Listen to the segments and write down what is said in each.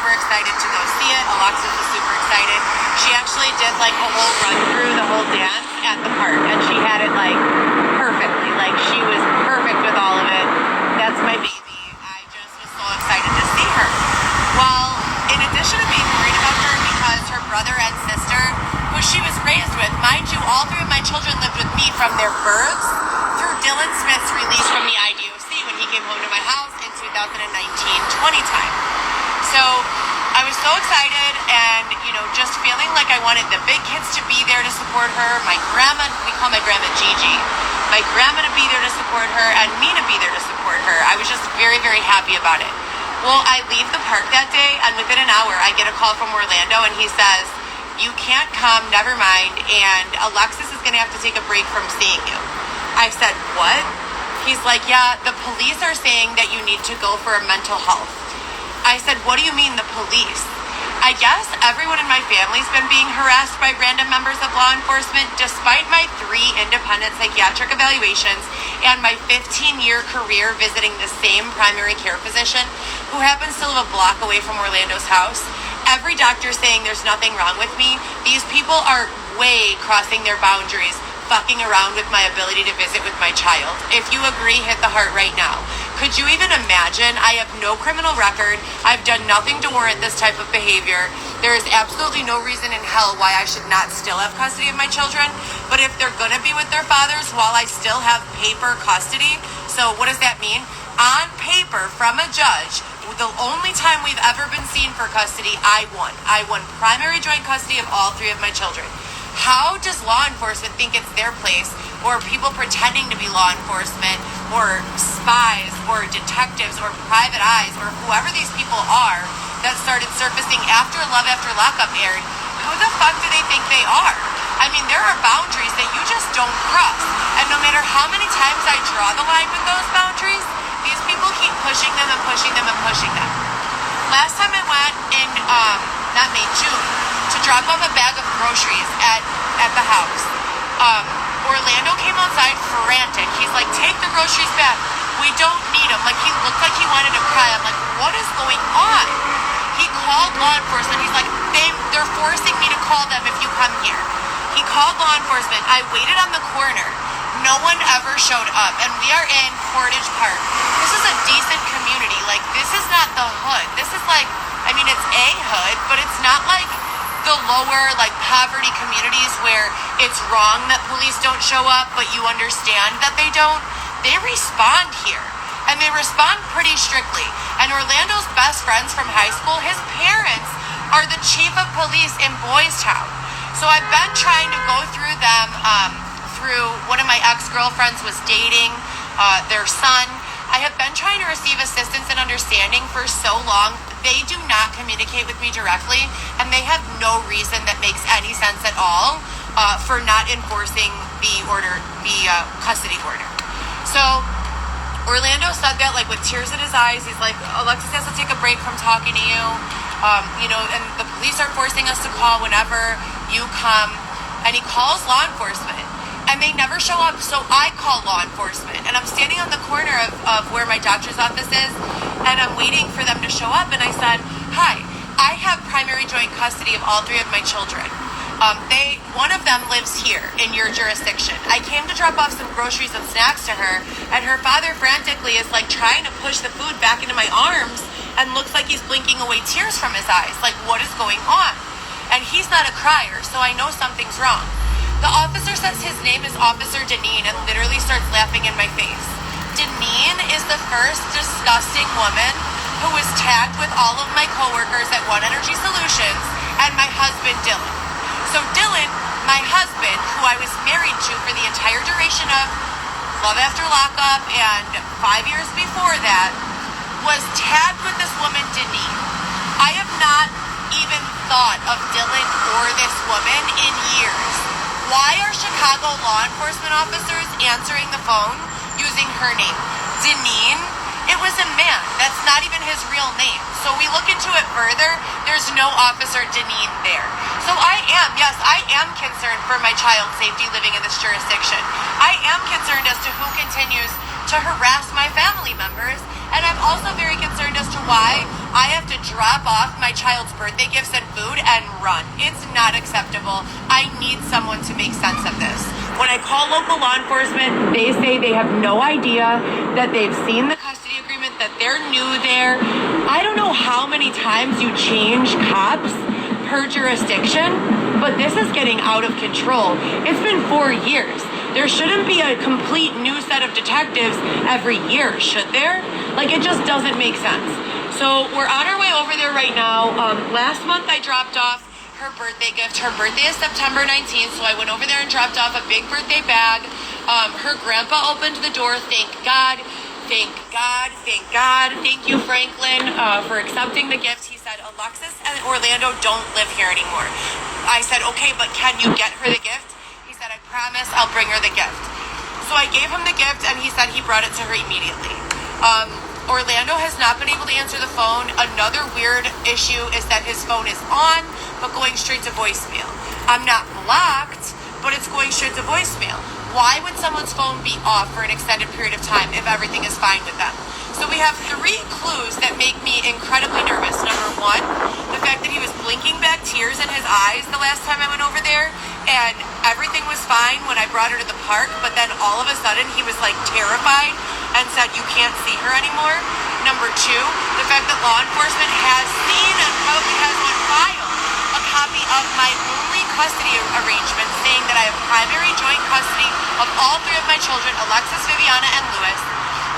super excited to go see it. Alexis was super excited. She actually did like a whole run through the whole dance at the park, and she had it like perfectly. Like she was perfect with all of it. That's my baby. I just was so excited to see her. Well, in addition to being worried about her because her brother and sister, who she was raised with, mind you, all three of my children lived with me from their births through Dylan Smith's release from the IDOC when he came home to my house in 2019-20 time. So I was so excited and, just feeling like I wanted the big kids to be there to support her. My grandma, we call my grandma Gigi, my grandma to be there to support her and me to be there to support her. I was just very, very happy about it. Well, I leave the park that day and within an hour I get a call from Orlando and he says, "You can't come, never mind, and Alexis is going to have to take a break from seeing you." I said, "What?" He's like, "Yeah, the police are saying that you need to go for a mental health." I said, "What do you mean the police?" I guess everyone in my family's been being harassed by random members of law enforcement despite my 3 independent psychiatric evaluations and my 15-year career visiting the same primary care physician who happens to live a block away from Orlando's house. Every doctor saying there's nothing wrong with me. These people are way crossing their boundaries, fucking around with my ability to visit with my child. If you agree, hit the heart right now. Could you even imagine? I have no criminal record. I've done nothing to warrant this type of behavior. There is absolutely no reason in hell why I should not still have custody of my children. But if they're going to be with their fathers while I still have paper custody, so what does that mean? On paper, from a judge, the only time we've ever been seen for custody, I won. I won primary joint custody of all 3 of my children. How does law enforcement think it's their place, or people pretending to be law enforcement, or spies, or detectives, or private eyes, or whoever these people are that started surfacing after Love After Lockup aired? Who the fuck do they think they are? I mean, there are boundaries that you just don't cross. And no matter how many times I draw the line with those boundaries, these people keep pushing them and pushing them and pushing them. Last time I went in, June, to drop off a bag of groceries at the house. Orlando came outside frantic. He's like, "Take the groceries back. We don't need them." Like, he looked like he wanted to cry. I'm like, what is going on? He called law enforcement. He's like, they're forcing me to call them if you come here. He called law enforcement. I waited on the corner. No one ever showed up. And we are in Portage Park. This is a decent community. Like, this is not the hood. This is like, it's a hood, but it's not like the lower, like, poverty communities where it's wrong that police don't show up, but you understand that they don't. They respond here, and they respond pretty strictly. And Orlando's best friends from high school, his parents are the chief of police in Boys Town. So I've been trying to go through them, through one of my ex-girlfriends was dating their son. I have been trying to receive assistance and understanding for so long. They do not communicate with me directly, and they have no reason that makes any sense at all for not enforcing the custody order. So Orlando said that, like, with tears in his eyes. He's like, "Alexis has to take a break from talking to you, and the police are forcing us to call whenever you come." And he calls law enforcement, and they never show up. So I call law enforcement, and I'm standing on the corner of where my doctor's office is, and I'm waiting for them to show up. And I said, "Hi, I have primary joint custody of all 3 of my children. One of them lives here in your jurisdiction. I came to drop off some groceries and snacks to her, and her father frantically is like trying to push the food back into my arms and looks like he's blinking away tears from his eyes. Like, what is going on?" And he's not a crier, so I know something's wrong. The officer says his name is Officer Deneen and literally starts laughing in my face. Deneen is the first disgusting woman who was tagged with all of my coworkers at One Energy Solutions and my husband, Dylan. So Dylan, my husband, who I was married to for the entire duration of Love After Lockup and 5 years before that, was tagged with this woman, Deneen. I have not even thought of Dylan or this woman in years. Why are Chicago law enforcement officers answering the phone using her name? Deneen? It was a man. That's not even his real name. So we look into it further. There's no Officer Deneen there. So I am concerned for my child's safety living in this jurisdiction. I am concerned as to who continues to harass my family members. And I'm also very concerned as to why I have to drop off my child's birthday gifts and food and run. It's not acceptable. I need someone to make sense of this. When I call local law enforcement, they say they have no idea, that they've seen the custody agreement, that they're new there. I don't know how many times you change cops per jurisdiction, but this is getting out of control. It's been 4 years. There shouldn't be a complete new set of detectives every year, should there? Like, it just doesn't make sense. So we're on our way over there right now. Last month I dropped off her birthday gift. Her birthday is September 19th, so I went over there and dropped off a big birthday bag. Her grandpa opened the door. Thank God. Thank God. Thank God. Thank you, Franklin, for accepting the gift. He said, Alexis and Orlando don't live here anymore. I said, okay, but can you get her the gift? He said, I promise I'll bring her the gift. So I gave him the gift, and he said he brought it to her immediately. Orlando has not been able to answer the phone. Another weird issue is that his phone is on, but going straight to voicemail. I'm not blocked, but it's going straight to voicemail. Why would someone's phone be off for an extended period of time if everything is fine with them? So we have 3 clues that make me incredibly nervous. Number 1, the fact that he was blinking back tears in his eyes the last time I went over there, and everything was fine when I brought her to the park, but then all of a sudden he was like terrified and said, you can't see her anymore. Number 2, the fact that law enforcement has seen and probably has on file a copy of my only custody arrangement saying that I have primary joint custody of all 3 of my children, Alexis, Viviana, and Louis.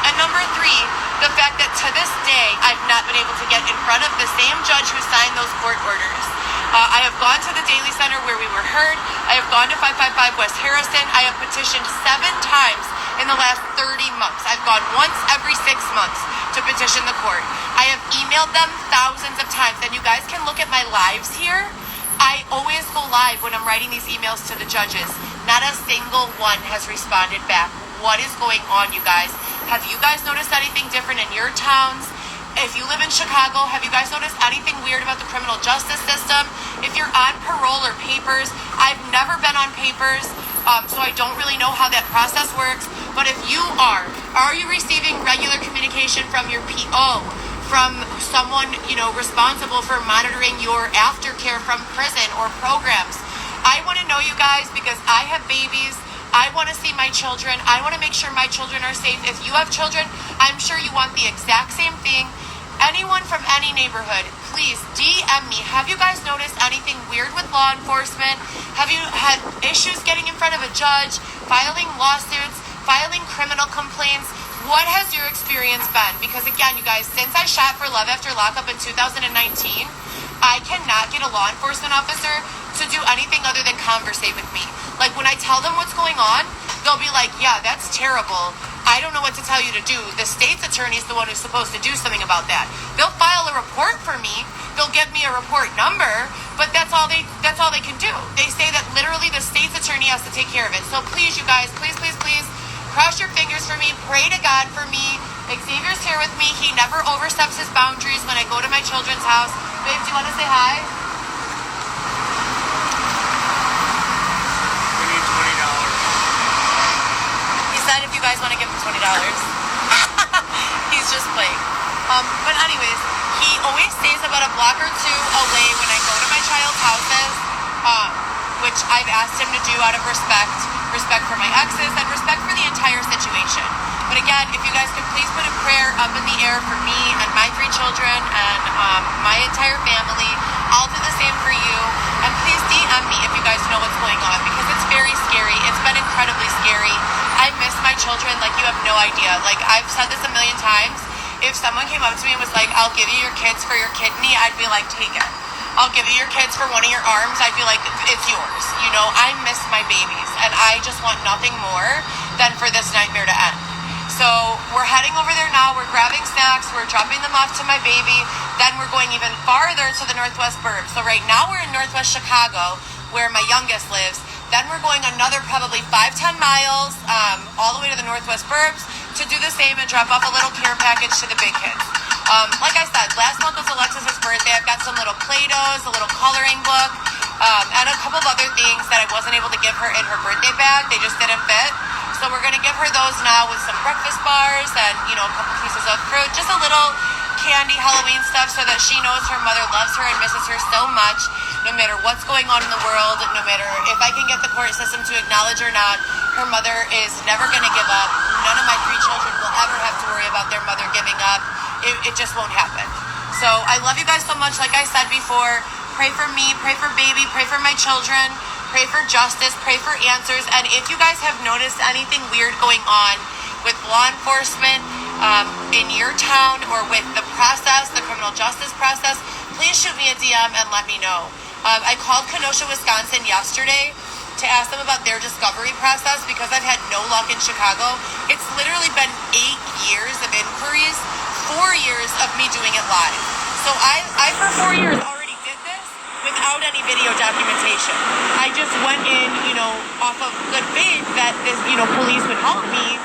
And number 3, the fact that to this day, I've not been able to get in front of the same judge who signed those court orders. I have gone to the Daly Center where we were heard. I have gone to 555 West Harrison. I have petitioned 7 times in the last 30 months. I've gone once every 6 months to petition the court. I have emailed them thousands of times, and you guys can look at my lives here. I always go live when I'm writing these emails to the judges. Not a single one has responded back. What is going on, you guys? Have you guys noticed anything different in your towns? If you live in Chicago, have you guys noticed anything weird about the criminal justice system? If you're on parole or papers, I've never been on papers, so I don't really know how that process works. But if you are you receiving regular communication from your PO, from someone, responsible for monitoring your aftercare from prison or programs? I want to know, you guys, because I have babies. I want to see my children. I want to make sure my children are safe. If you have children, I'm sure you want the exact same thing. Anyone from any neighborhood, please DM me. Have you guys noticed anything weird with law enforcement? Have you had issues getting in front of a judge, filing lawsuits, filing criminal complaints? What has your experience been? Because again, you guys, since I shot for love after lockup in 2019, I cannot get a law enforcement officer to do anything other than conversate with me. Like, when I tell them what's going on, they'll be like, yeah, that's terrible. I don't know what to tell you to do. The state's attorney is the one who's supposed to do something about that. They'll file a report for me. They'll give me a report number, but that's all they can do. They say that literally the state's attorney has to take care of it. So please, you guys, please, cross your fingers for me. Pray to God for me. Xavier's here with me. He never oversteps his boundaries when I go to my children's house. Babe, do you want to say hi? We need $20. He said if you guys want to give him $20. He's just playing. But anyways, he always stays about a block or 2 away when I go to my child's houses, which I've asked him to do out of respect for my exes and respect for the entire situation. But again, if you guys could please put a prayer up in the air for me and my 3 children and my entire family. I'll do the same for you. And please DM me if you guys know what's going on, because it's very scary. It's been incredibly scary. I miss my children like you have no idea. Like, I've said this a million times. If someone came up to me and was like, I'll give you your kids for your kidney, I'd be like, take it. I'll give you your kids for one of your arms. I'd be like, it's yours. I miss my babies, and I just want nothing more than for this nightmare to end. So we're heading over there now. We're grabbing snacks. We're dropping them off to my baby. Then we're going even farther to the Northwest Burbs. So right now we're in Northwest Chicago, where my youngest lives. Then we're going another probably 5-10 miles all the way to the Northwest Burbs to do the same and drop off a little care package to the big kids. Like I said, last month was Alexis's birthday. I've got some little Play-Dohs, a little coloring book, and a couple of other things that I wasn't able to give her in her birthday bag. They just didn't fit. So we're going to give her those now with some breakfast bars and, a couple pieces of fruit. Just a little candy, Halloween stuff, so that she knows her mother loves her and misses her so much, no matter what's going on in the world, no matter if I can get the court system to acknowledge or not. Her mother is never going to give up. None of my 3 children will ever have to worry about their mother giving up. It just won't happen. So I love you guys so much. Like I said before, pray for me, pray for baby, pray for my children, pray for justice, pray for answers. And if you guys have noticed anything weird going on with law enforcement in your town or with the process, the criminal justice process, please shoot me a DM and let me know. I called Kenosha, Wisconsin yesterday to ask them about their discovery process because I've had no luck in Chicago. It's literally been 8 years of inquiries, 4 years of me doing it live. So I for 4 years already did this without any video documentation. I just went in, off of good faith that this, police would help me.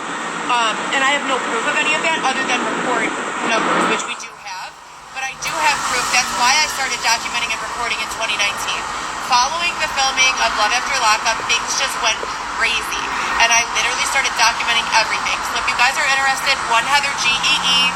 And I have no proof of any of that other than report numbers, which we do have. But I do have proof. That's why I started documenting and recording in 2019. Following the filming of Love After Lockup, things just went crazy. And I literally started documenting everything. So if you guys are interested, one Heather GEE,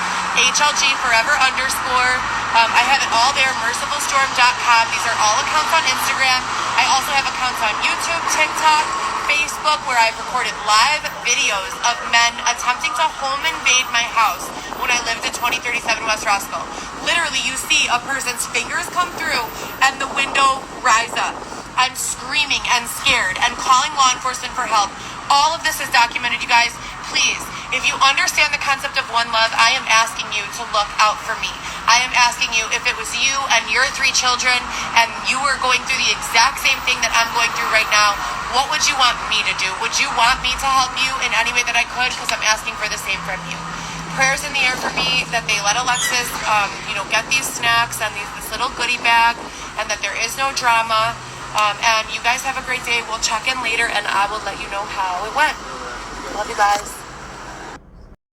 HLG Forever _ I have it all there, mercifulstorm.com. These are all accounts on Instagram. I also have accounts on YouTube, TikTok, Facebook, where I've recorded live videos of men attempting to home invade my house when I lived at 2037 West Roscoe. Literally, you see a person's fingers come through and the window rise up. I'm screaming and scared and calling law enforcement for help. All of this is documented, you guys. Please, if you understand the concept of one love, I am asking you to look out for me. I am asking you, if it was you and your 3 children and you were going through the exact same thing that I'm going through right now, what would you want me to do? Would you want me to help you in any way that I could? Because I'm asking for the same from you. Prayers in the air for me that they let Alexis, get these snacks and this little goodie bag, and that there is no drama. And you guys have a great day. We'll check in later, and I will let you know how it went. Love you guys.